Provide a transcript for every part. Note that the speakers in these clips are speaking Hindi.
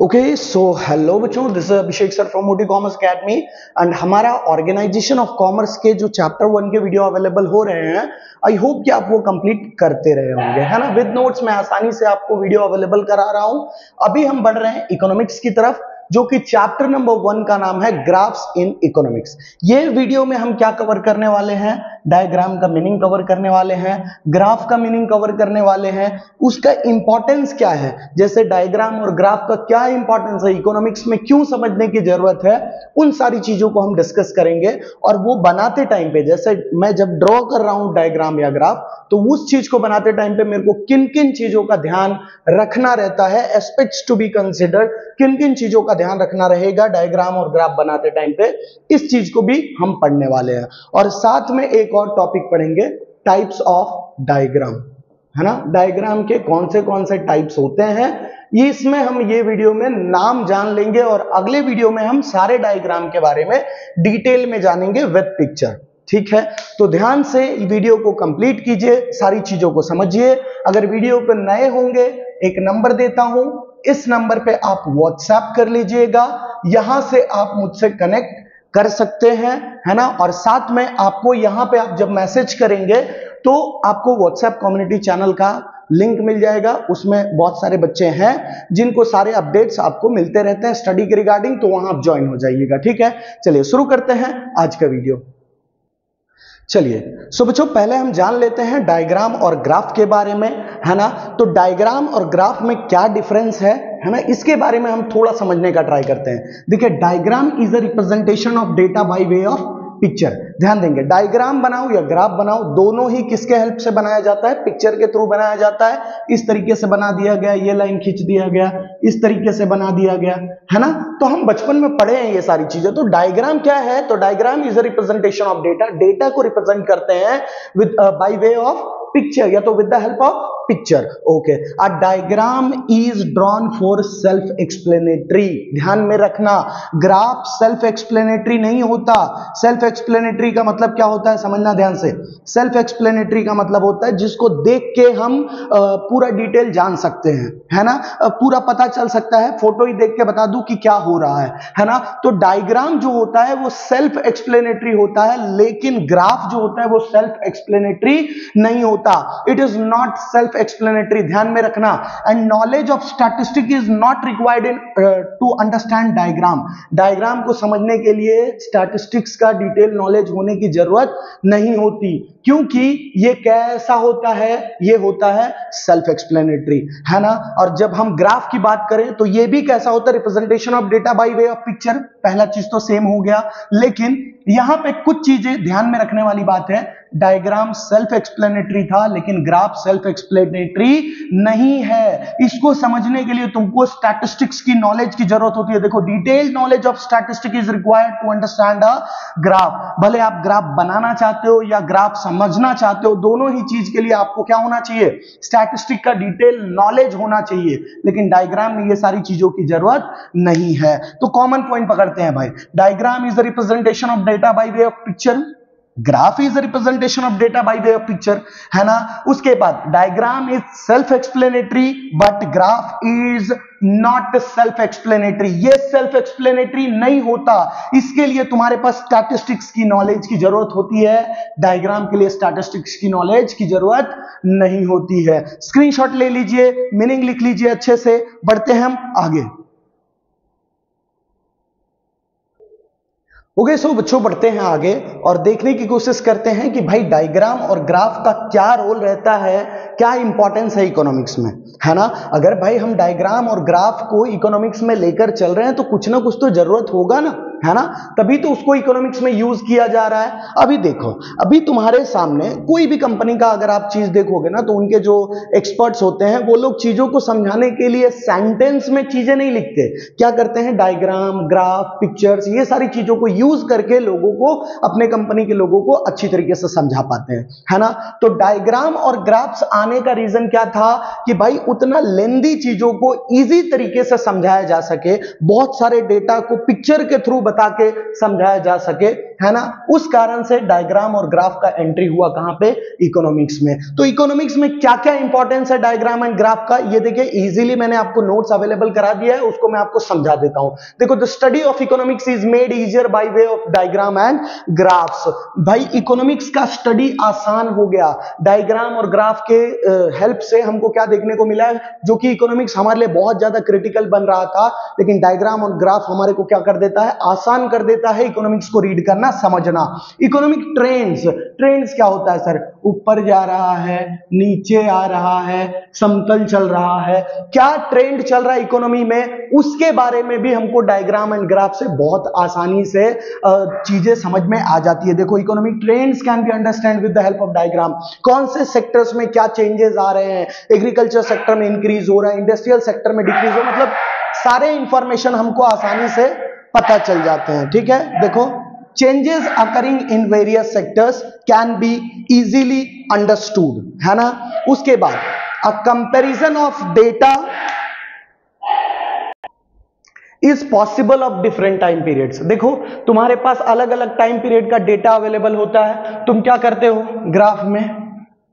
ओके सो हेलो बच्चों, this is Abhishek sir from मोटी कॉमर्स अकेडमी एंड हमारा ऑर्गेनाइजेशन ऑफ कॉमर्स के जो चैप्टर 1 के वीडियो अवेलेबल हो रहे हैं, आई होप कि आप वो कंप्लीट करते रहे होंगे, है ना। विद नोट्स मैं आसानी से आपको वीडियो अवेलेबल करा रहा हूं। अभी हम बढ़ रहे हैं इकोनॉमिक्स की तरफ, जो कि चैप्टर नंबर 1 का नाम है ग्राफ्स इन इकोनॉमिक्स। ये वीडियो में हम क्या कवर करने वाले हैं? डायग्राम का मीनिंग कवर करने वाले हैं, ग्राफ का मीनिंग कवर करने वाले हैं, उसका इंपॉर्टेंस क्या है, जैसे डायग्राम और ग्राफ का क्या इंपॉर्टेंस है, इकोनॉमिक्स में क्यों समझने की जरूरत है, उन सारी चीजों को हम डिस्कस करेंगे। और वो बनाते टाइम पे, जैसे मैं जब ड्रॉ कर रहा हूं डायग्राम या ग्राफ, तो उस चीज को बनाते टाइम पे मेरे को किन किन चीजों का ध्यान रखना रहता है, एस्पेक्ट्स टू बी कंसिडर्ड, किन किन चीजों का ध्यान रखना रहेगा डायग्राम और ग्राफ बनाते टाइम पे, इस चीज को भी हम पढ़ने वाले हैं। और साथ में एक और टॉपिक पढ़ेंगे, टाइप्स ऑफ डायग्राम, है ना। डायग्राम के कौन से टाइप्स होते हैं, ये इसमें हम ये वीडियो में नाम जान लेंगे, और अगले वीडियो में हम सारे डायग्राम के बारे में डिटेल में जानेंगे विद पिक्चर। ठीक है, तो ध्यान से वीडियो को कंप्लीट कीजिए, सारी चीजों को समझिए। अगर वीडियो पर नए होंगे, एक नंबर देता हूं, इस नंबर पे आप व्हाट्सएप कर लीजिएगा, यहां से आप मुझसे कनेक्ट कर सकते हैं, है ना। और साथ में आपको यहां पे आप जब मैसेज करेंगे तो आपको व्हाट्सएप कम्युनिटी चैनल का लिंक मिल जाएगा। उसमें बहुत सारे बच्चे हैं जिनको सारे अपडेट्स आपको मिलते रहते हैं स्टडी के रिगार्डिंग, तो वहां आप ज्वाइन हो जाइएगा। ठीक है, चलिए शुरू करते हैं आज का वीडियो। चलिए सो बच्चों, पहले हम जान लेते हैं डायग्राम और ग्राफ के बारे में, है ना। तो डायग्राम और ग्राफ में क्या डिफरेंस है ना, इसके बारे में हम थोड़ा समझने का ट्राई करते हैं। देखिए, diagram is a representation of data by way of picture. ध्यान देंगे, डायग्राम बनाओ या ग्राफ बनाओ, दोनों ही किसके हेल्प से बनाया जाता है? पिक्चर के थ्रू बनाया जाता है। इस तरीके से बना दिया गया, ये लाइन खींच दिया गया, इस तरीके से बना दिया गया, है ना। तो हम बचपन में पढ़े हैं ये सारी चीजें। तो डायग्राम क्या है? तो diagram is a representation of data, data को रिप्रेजेंट करते हैं with by way of picture, या तो with the help of picture. Okay, a diagram is drawn for self explanatory. ध्यान में रखना, ग्राफ सेल्फ एक्सप्लेनेटरी नहीं होता। सेल्फ एक्सप्लेनेटरी का मतलब क्या होता है, समझना ध्यान से। सेल्फ एक्सप्लेनेटरी का मतलब होता है जिसको देख के हम पूरा डिटेल जान सकते हैं, है ना। पूरा पता चल सकता है, फोटो ही देख के बता दूं कि क्या हो रहा है ना। तो डायग्राम जो होता है वो सेल्फ एक्सप्लेनेटरी होता है, लेकिन ग्राफ जो होता है वो सेल्फ एक्सप्लेनेटरी नहीं होता। It is not self explanatory, ध्यान में रखना। And knowledge of statistic is not required in to understand diagram. Diagram को समझने के लिए स्टैटिस्टिक्स का डिटेल नॉलेज होने की जरूरत नहीं होती, क्योंकि ये कैसा होता है? ये होता है सेल्फ एक्सप्लेनेटरी, है ना। और जब हम ग्राफ की बात करें तो ये भी कैसा होता है? Representation of data by way of picture. पहला चीज तो सेम हो गया, लेकिन यहां पे कुछ चीजें ध्यान में रखने वाली बात है। डायग्राम सेल्फ एक्सप्लेनेटरी था, लेकिन ग्राफ सेल्फ एक्सप्लेनेटरी नहीं है। इसको समझने के लिए तुमको स्टैटिस्टिक्स की नॉलेज की जरूरत होती है। देखो, detailed knowledge of statistics is required to understand a graph. भले आप ग्राफ बनाना चाहते हो या ग्राफ समझना चाहते हो, दोनों ही चीज के लिए आपको क्या होना चाहिए? स्टैटिस्टिक का डिटेल नॉलेज होना चाहिए, लेकिन डायग्राम में ये सारी चीजों की जरूरत नहीं है। तो कॉमन पॉइंट पकड़ते हैं भाई, diagram is the representation of data by way of picture, graph is a representation of data by way of picture, है ना। उसके बाद diagram is self explanatory but graph is not self explanatory. ये सेल्फ एक्सप्लेनेटरी नहीं होता, इसके लिए तुम्हारे पास स्टैटिस्टिक्स की नॉलेज की जरूरत होती है। डायग्राम के लिए स्टैटिस्टिक्स की नॉलेज की जरूरत नहीं होती है। स्क्रीनशॉट ले लीजिए, मीनिंग लिख लीजिए अच्छे से, बढ़ते हैं हम आगे। ओके सो बच्चों, बढ़ते हैं आगे और देखने की कोशिश करते हैं कि भाई डायग्राम और ग्राफ का क्या रोल रहता है, क्या इंपॉर्टेंस है इकोनॉमिक्स में, है ना। अगर भाई हम डायग्राम और ग्राफ को इकोनॉमिक्स में लेकर चल रहे हैं तो कुछ ना कुछ तो जरूरत होगा ना, है ना। तभी तो उसको इकोनॉमिक्स में यूज किया जा रहा है। अभी देखो, अभी तुम्हारे सामने कोई भी कंपनी का अगर आप चीज देखोगे ना, तो उनके जो एक्सपर्ट्स होते हैं वो लोग चीजों को समझाने के लिए सेंटेंस में चीजें नहीं लिखते। क्या करते हैं? डायग्राम, ग्राफ, पिक्चर्स, ये सारी चीजों को यूज करके लोगों को, अपने कंपनी के लोगों को अच्छी तरीके से समझा पाते हैं, है ना। तो डायग्राम और ग्राफ्स आने का रीजन क्या था? कि भाई उतना लेंदी चीजों को इजी तरीके से समझाया जा सके, बहुत सारे डेटा को पिक्चर के थ्रू बता के समझाया जा सके, है ना, उस कारण से डायग्राम और ग्राफ का एंट्री हुआ कहां पे, इकोनॉमिक्स में। तो इकोनॉमिक्स में क्या क्या इंपॉर्टेंस है डायग्राम एंड ग्राफ का, ये देखिए इजीली मैंने आपको नोट्स अवेलेबल करा दिया है, उसको मैं आपको समझा देता हूं। देखो, the study of economics is made easier by way of diagram and graphs. भाई इकोनॉमिक्स का स्टडी आसान हो गया डायग्राम और ग्राफ के हेल्प से। हमको क्या देखने को मिला है, जो कि इकोनॉमिक्स हमारे लिए बहुत ज्यादा क्रिटिकल बन रहा था, लेकिन डायग्राम और ग्राफ हमारे को क्या कर देता है, आसान कर देता है इकोनॉमिक्स को रीड करना, समझना। इकोनॉमिक ट्रेंड्स, ट्रेंड्स क्या होता है सर, ऊपर जा रहा है, नीचे आ रहा है, समतल चल रहा है, क्या ट्रेंड चल रहा है इकोनॉमी में, उसके बारे में भी हमको डायग्राम एंड ग्राफ से बहुत आसानी से चीजें समझ में आ जाती है। देखो, economic trends can be understand with the help of diagram. कौन से सेक्टर्स में क्या चेंजेस आ रहे हैं, एग्रीकल्चर सेक्टर में इंक्रीज हो रहा है, इंडस्ट्रियल सेक्टर में डिक्रीज हो, मतलब सारे इंफॉर्मेशन हमको आसानी से पता चल जाते हैं। ठीक है, देखो, changes occurring in various sectors can be easily understood, है ना। उसके बाद a comparison of data is possible of different time periods. देखो, तुम्हारे पास अलग अलग टाइम पीरियड का डेटा अवेलेबल होता है, तुम क्या करते हो, ग्राफ में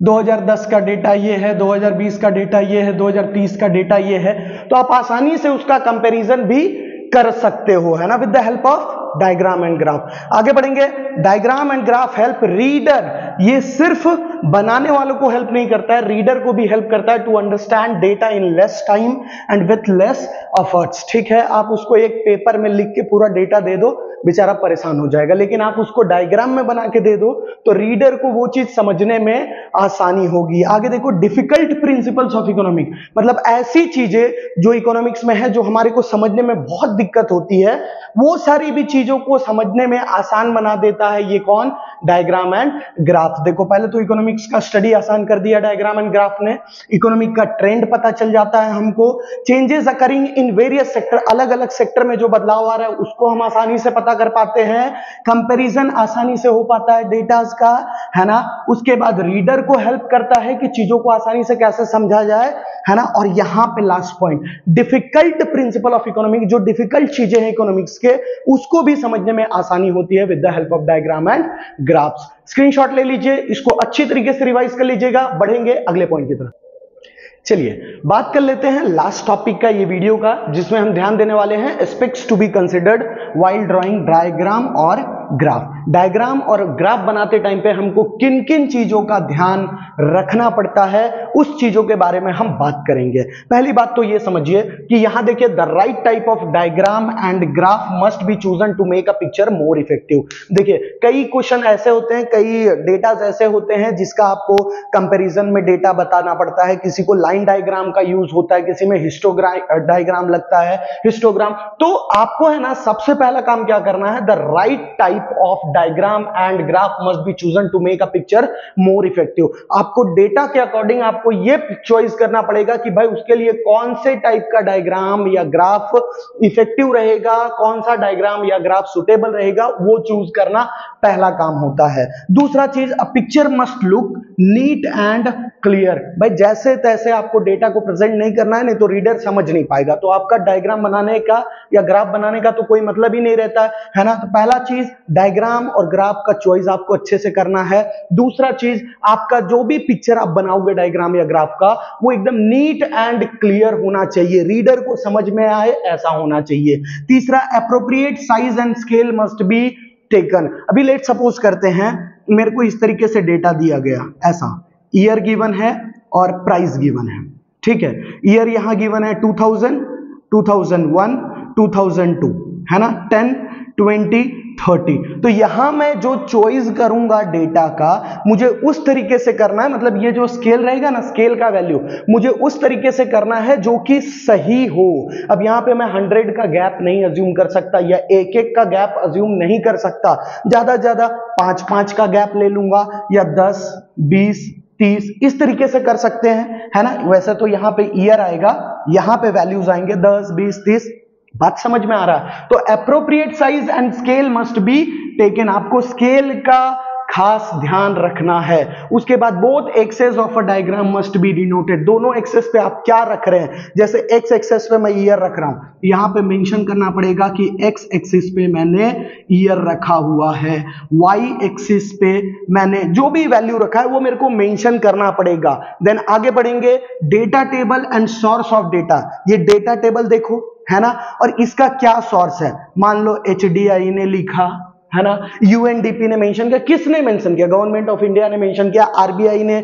2010 का डेटा ये है, 2020 का डेटा ये है, 2030 का डेटा ये है, तो आप आसानी से उसका कंपैरिजन भी कर सकते हो, है ना, with the help of diagram and graph. आगे बढ़ेंगे, diagram and graph help reader, ये सिर्फ बनाने वालों को हेल्प नहीं करता है, रीडर को भी हेल्प करता है to understand data in less time and with less efforts. ठीक है, आप उसको एक पेपर में लिख के पूरा डेटा दे दो, बेचारा परेशान हो जाएगा, लेकिन आप उसको डायग्राम में बना के दे दो तो रीडर को वो चीज समझने में आसानी होगी। आगे देखो, डिफिकल्ट प्रिंसिपल्स ऑफ इकोनॉमिक, मतलब ऐसी चीजें जो इकोनॉमिक्स में है जो हमारे को समझने में बहुत दिक्कत होती है, वो सारी भी चीजों को समझने में आसान बना देता है ये कौन, डायग्राम एंड ग्राफ। देखो, पहले तो इकोनॉमिक्स का स्टडी आसान कर दिया डायग्राम एंड ग्राफ ने, इकोनॉमिक का ट्रेंड पता चल जाता है हमको, changes occurring in various sector, अलग अलग सेक्टर में जो बदलाव आ रहा है उसको हम आसानी से पता कर पाते हैं, कंपैरिजन आसानी से हो पाता है डेटास का, है ना। उसके बाद रीडर को हेल्प करता है कि चीजों को आसानी से कैसे समझा जाए, है ना। और यहां पे last point, difficult principle of economic, जो डिफिकल्ट चीजें हैं इकोनॉमिक्स के, उसको भी समझने में आसानी होती है with the help of diagram and graphs. Screenshot ले लीजिए, इसको अच्छी तरीके से रिवाइज कर लीजिएगा। बढ़ेंगे अगले पॉइंट की तरफ। चलिए बात कर लेते हैं लास्ट टॉपिक का ये वीडियो का, जिसमें हम ध्यान देने वाले हैं aspects to be considered while drawing diagram और ग्राफ। डायग्राम और ग्राफ बनाते टाइम पे हमको किन किन चीजों का ध्यान रखना पड़ता है, उस चीजों के बारे में हम बात करेंगे। पहली बात तो ये समझिए कि यहां देखिए, the right type of diagram and graph must be chosen to make a picture more effective. देखिए, कई क्वेश्चन ऐसे होते हैं, कई डेटा ऐसे होते हैं जिसका आपको कंपैरिजन में डेटा बताना पड़ता है, किसी को लाइन डायग्राम का यूज होता है, किसी में हिस्टोग्राम डायग्राम लगता है, हिस्टोग्राम। तो आपको है ना, सबसे पहला काम क्या करना है, the right type of diagram and graph must be chosen to make a picture more effective. आपको डेटा के अकॉर्डिंग आपको ये चॉइस करना पड़ेगा कि भाई उसके लिए कौन से टाइप का डायग्राम या ग्राफ इफेक्टिव रहेगा, कौन सा डायग्राम या ग्राफ सुटेबल रहेगा, वो चूज करना पहला काम होता है। दूसरा चीज, a picture must look neat and clear. भाई जैसे तैसे आपको डेटा को प्रेजेंट नहीं करना है, नहीं तो रीडर समझ नहीं पाएगा, तो आपका डायग्राम बनाने का या ग्राफ बनाने का तो कोई मतलब ही नहीं रहता है ना। तो पहला चीज, डायग्राम और ग्राफ का चॉइस आपको अच्छे से करना है। दूसरा चीज, आपका जो भी पिक्चर आप बनाओगे डायग्राम या ग्राफ का, वो एकदम नीट एंड क्लियर होना चाहिए, रीडर को समझ में आए ऐसा होना चाहिए। तीसरा, appropriate size and scale must be taken. अभी लेट सपोज करते हैं मेरे को इस तरीके से डेटा दिया गया, ऐसा ईयर गिवन है और प्राइस गिवन है, ठीक है। ईयर यहां गिवन है 2000, 2001, 2002, है ना, 10, 20, 30। तो यहां मैं जो चॉइस करूंगा डेटा का, मुझे उस तरीके से करना है, मतलब ये जो स्केल रहेगा ना, स्केल का वैल्यू मुझे उस तरीके से करना है जो कि सही हो। अब यहां पे मैं 100 का गैप नहीं अज्यूम कर सकता, या एक एक का गैप अज्यूम नहीं कर सकता, ज्यादा ज्यादा 5-5 का गैप ले लूंगा, या 10, 20, 30 इस तरीके से कर सकते हैं, है ना। वैसे तो यहां पे ईयर आएगा, यहां पे वैल्यूज आएंगे 10, 20, 30। बात समझ में आ रहा है। तो appropriate size and scale must be taken. आपको स्केल का खास ध्यान रखना है। उसके बाद both axes of a diagram must be denoted, दोनों एक्सेस पे आप क्या रख रहे हैं। जैसे एक्स एक्सेस पे मैं ईयर रख रहा हूं, यहां पे मेंशन करना पड़ेगा कि एक्स एक्सिस पे मैंने ईयर रखा हुआ है, वाई एक्सिस पे मैंने जो भी वैल्यू रखा है वो मेरे को मेंशन करना पड़ेगा। देन आगे बढ़ेंगे, data table and source of data. ये डेटा टेबल देखो, है ना, और इसका क्या सोर्स है। मान लो HDI ने लिखा, है ना, UNDP ने मेंशन किया, किसने मेंशन किया, गवर्नमेंट ऑफ इंडिया ने मेंशन किया, RBI ने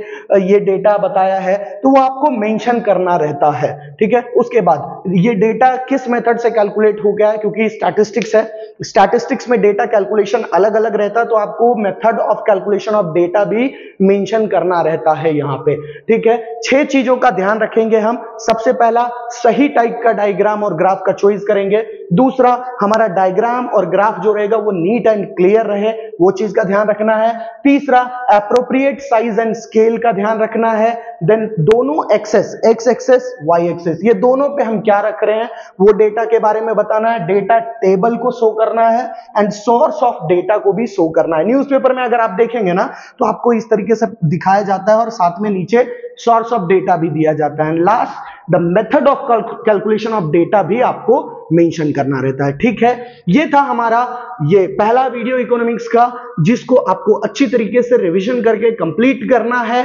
ये डेटा बताया है, तो वो आपको मेंशन करना रहता है। ठीक है, उसके बाद ये डेटा किस मेथड से कैलकुलेट हो गया है, क्योंकि स्टैटिस्टिक्स है, स्टैटिस्टिक्स में डेटा कैलकुलेशन अलग अलग रहता है, तो आपको method of calculation of data भी मेंशन करना रहता है यहाँ पे। ठीक है, 6 चीजों का ध्यान रखेंगे हम। सबसे पहला, सही टाइप का डायग्राम और ग्राफ का चॉइस करेंगे। दूसरा, हमारा डायग्राम और ग्राफ जो रहेगा वो नीट एंड क्लियर रहे, वो चीज का ध्यान रखना है। तीसरा, एप्रोप्रिएट साइज एंड स्केल का ध्यान रखना है। देन दोनों axes, x axis y axis, ये दोनों पे हम क्या रख रहे हैं वो डेटा के बारे में बताना है। डेटा टेबल को शो करना है एंड सोर्स ऑफ डेटा को भी शो करना है। न्यूज़पेपर में अगर आप देखेंगे ना तो आपको इस तरीके से दिखाया जाता है और साथ में नीचे सोर्स ऑफ डेटा भी दिया जाता है। Last, the method of calculation of data भी आपको मेंशन करना रहता है। ठीक है, ये था हमारा ये पहला वीडियो इकोनॉमिक्स का, जिसको आपको अच्छी तरीके से रिवीजन करके कंप्लीट करना है।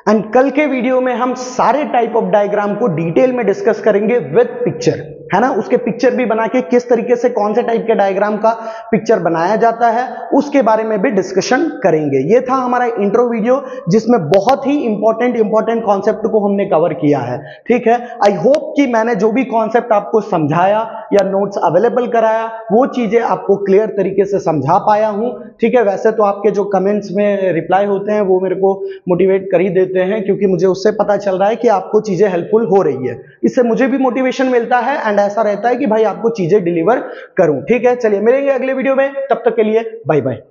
एंड कल के वीडियो में हम सारे टाइप ऑफ डायग्राम को डिटेल में डिस्कस करेंगे विद पिक्चर, है ना, उसके पिक्चर भी बना के किस तरीके से कौन से टाइप के डायग्राम का पिक्चर बनाया जाता है उसके बारे में भी डिस्कशन करेंगे। ये था हमारा इंट्रो वीडियो, जिसमें बहुत ही इंपॉर्टेंट कॉन्सेप्ट को हमने कवर किया है। ठीक है, आई होप कि मैंने जो भी कॉन्सेप्ट आपको समझाया या नोट्स अवेलेबल कराया वो चीजें आपको क्लियर तरीके से समझा पाया हूं। ठीक है, वैसे तो आपके जो कमेंट्स में रिप्लाई होते हैं वो मेरे को मोटिवेट कर ही देते हैं, क्योंकि मुझे उससे पता चल रहा है कि आपको चीजें हेल्पफुल हो रही है। इससे मुझे भी मोटिवेशन मिलता है एंड ऐसा रहता है कि भाई आपको चीजें डिलीवर करूं। ठीक है, चलिए मिलेंगे अगले वीडियो में, तब तक के लिए बाय बाय।